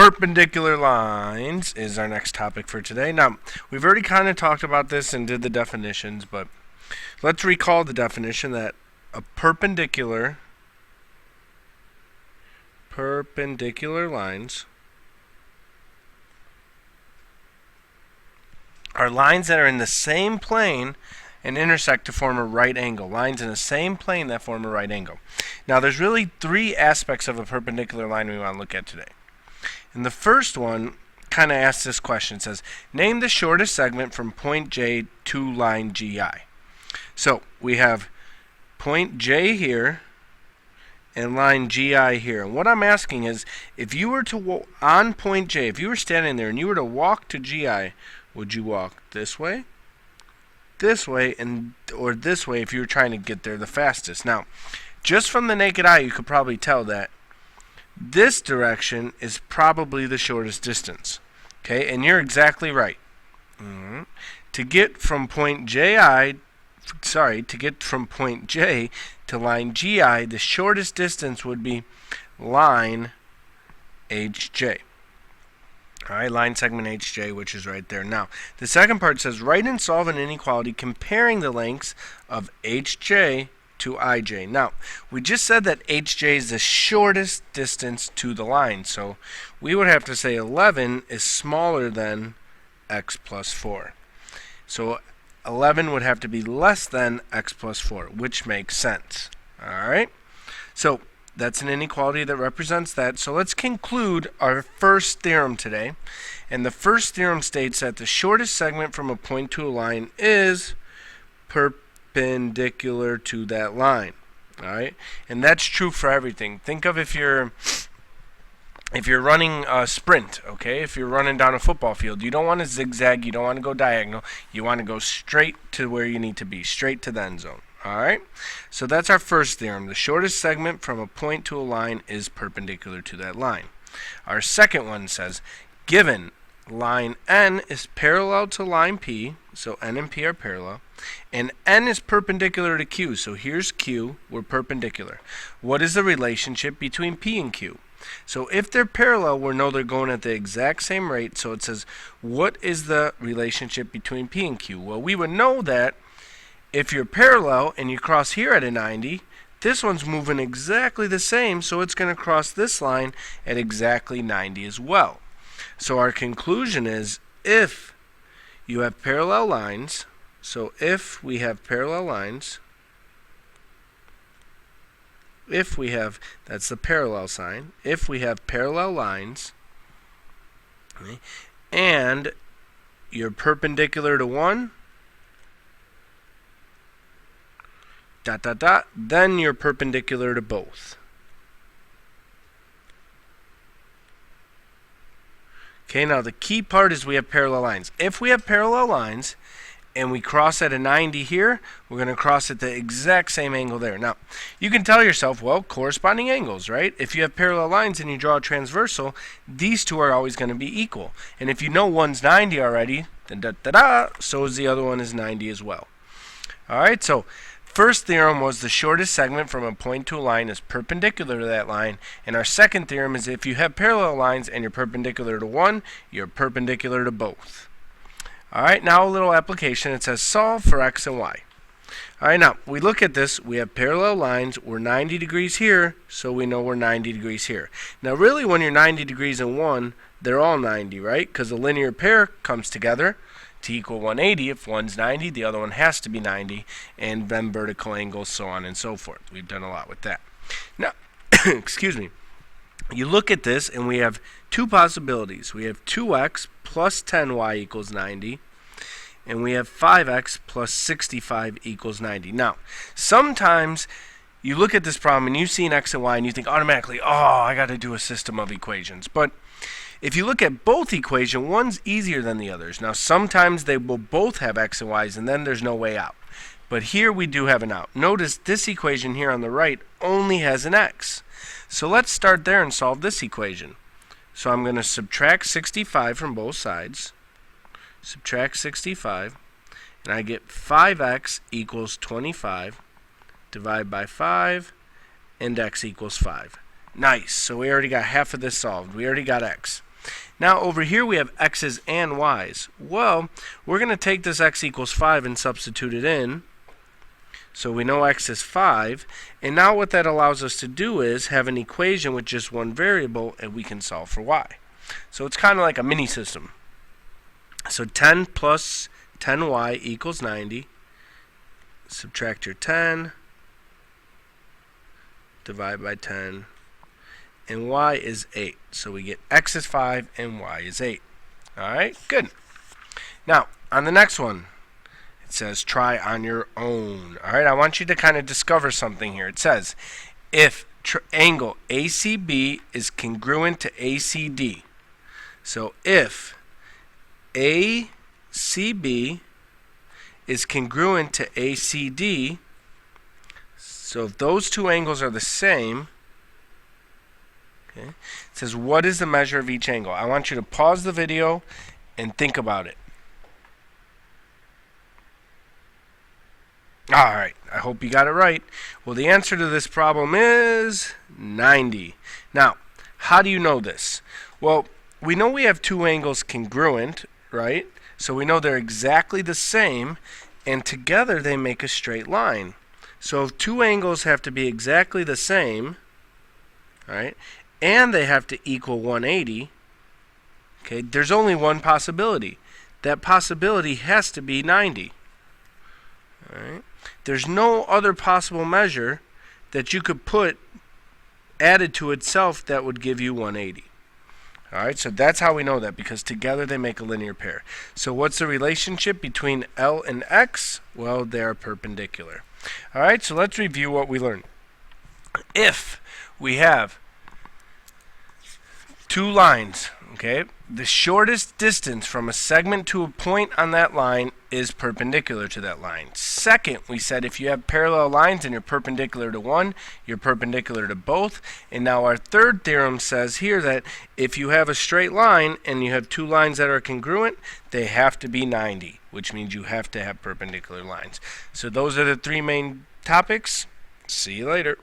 Perpendicular lines is our next topic for today. Now, we've already kind of talked about this and did the definitions, but let's recall the definition that a perpendicular lines are lines that are in the same plane and intersect to form a right angle. Lines in the same plane that form a right angle. Now, there's really three aspects of a perpendicular line we want to look at today. And the first one kind of asks this question. It says, name the shortest segment from point J to line GI. So we have point J here and line GI here. And what I'm asking is, if you were to on point J, if you were standing there and you were to walk to GI, would you walk this way, or this way if you were trying to get there the fastest? Now, just from the naked eye, you could probably tell that this direction is probably the shortest distance. Okay, and you're exactly right. To get from point J to line GI, the shortest distance would be line HJ. Alright, line segment HJ, which is right there. Now, the second part says, write and solve an inequality comparing the lengths of HJ to IJ. Now, we just said that HJ is the shortest distance to the line, so we would have to say 11 is smaller than x plus 4. So 11 would have to be less than x plus 4, which makes sense. Alright, so that's an inequality that represents that. So let's conclude our first theorem today. And the first theorem states that the shortest segment from a point to a line is perpendicular to that line. Alright? And that's true for everything. Think of if you're running a sprint, okay? If you're running down a football field, you don't want to zigzag, you don't want to go diagonal, you want to go straight to where you need to be, straight to the end zone. Alright? So that's our first theorem. The shortest segment from a point to a line is perpendicular to that line. Our second one says, given line N is parallel to line P, so N and P are parallel, and N is perpendicular to Q, so here's Q, we're perpendicular. What is the relationship between P and Q? So if they're parallel, we know they're going at the exact same rate, so it says, what is the relationship between P and Q? Well, we would know that if you're parallel and you cross here at a 90, this one's moving exactly the same, so it's going to cross this line at exactly 90 as well. So our conclusion is, if you have parallel lines, so if we have parallel lines, that's the parallel sign, if we have parallel lines, okay, and you're perpendicular to one, then you're perpendicular to both. Okay, now the key part is we have parallel lines. If we have parallel lines and we cross at a 90 here, we're going to cross at the exact same angle there. Now, you can tell yourself, well, corresponding angles, right? If you have parallel lines and you draw a transversal, these two are always going to be equal. And if you know one's 90 already, then so is the other one is 90 as well. Alright, so first theorem was the shortest segment from a point to a line is perpendicular to that line. And our second theorem is if you have parallel lines and you're perpendicular to one, you're perpendicular to both. Alright, now a little application. It says solve for x and y. Alright, now we look at this. We have parallel lines. We're 90 degrees here, so we know we're 90 degrees here. Now really, when you're 90 degrees in one, they're all 90, right? Because a linear pair comes together to equal 180. If one's 90, the other one has to be 90, and then vertical angles, so on and so forth. We've done a lot with that. Now, excuse me. You look at this, and we have two possibilities. We have 2x plus 10y equals 90, and we have 5x plus 65 equals 90. Now, sometimes you look at this problem, and you see an x and y, and you think automatically, oh, I got to do a system of equations. But if you look at both equations, one's easier than the others. Now, sometimes they will both have x and y's, and then there's no way out. But here we do have an out. Notice this equation here on the right only has an x. So let's start there and solve this equation. So I'm going to subtract 65 from both sides. Subtract 65. And I get 5x equals 25. Divide by 5. And x equals 5. Nice. So we already got half of this solved. We already got x. Now over here we have x's and y's. Well, we're going to take this x equals 5 and substitute it in. So we know x is 5. And now what that allows us to do is have an equation with just one variable, and we can solve for y. So it's kind of like a mini system. So 10 plus 10y equals 90. Subtract your 10. Divide by 10. And y is 8. So we get x is 5 and y is 8. Alright, good. Now, on the next one, it says try on your own. Alright, I want you to kind of discover something here. It says, if angle ACB is congruent to ACD. So if ACB is congruent to ACD, so if those two angles are the same, okay, it says what is the measure of each angle? I want you to pause the video and think about it. Alright, I hope you got it right. Well, the answer to this problem is 90. Now, how do you know this? Well, we know we have two angles congruent, right? So we know they're exactly the same, and together they make a straight line. So if two angles have to be exactly the same, right, and they have to equal 180, okay, there's only one possibility. That possibility has to be 90. All right? There's no other possible measure that you could put added to itself that would give you 180. Alright, so that's how we know that, because together they make a linear pair. So what's the relationship between L and X? Well, they are perpendicular. Alright, so let's review what we learned. If we have two lines, okay, the shortest distance from a segment to a point on that line is perpendicular to that line. Second, we said if you have parallel lines and you're perpendicular to one, you're perpendicular to both. And now our third theorem says here that if you have a straight line and you have two lines that are congruent, they have to be 90, which means you have to have perpendicular lines. So those are the three main topics. See you later.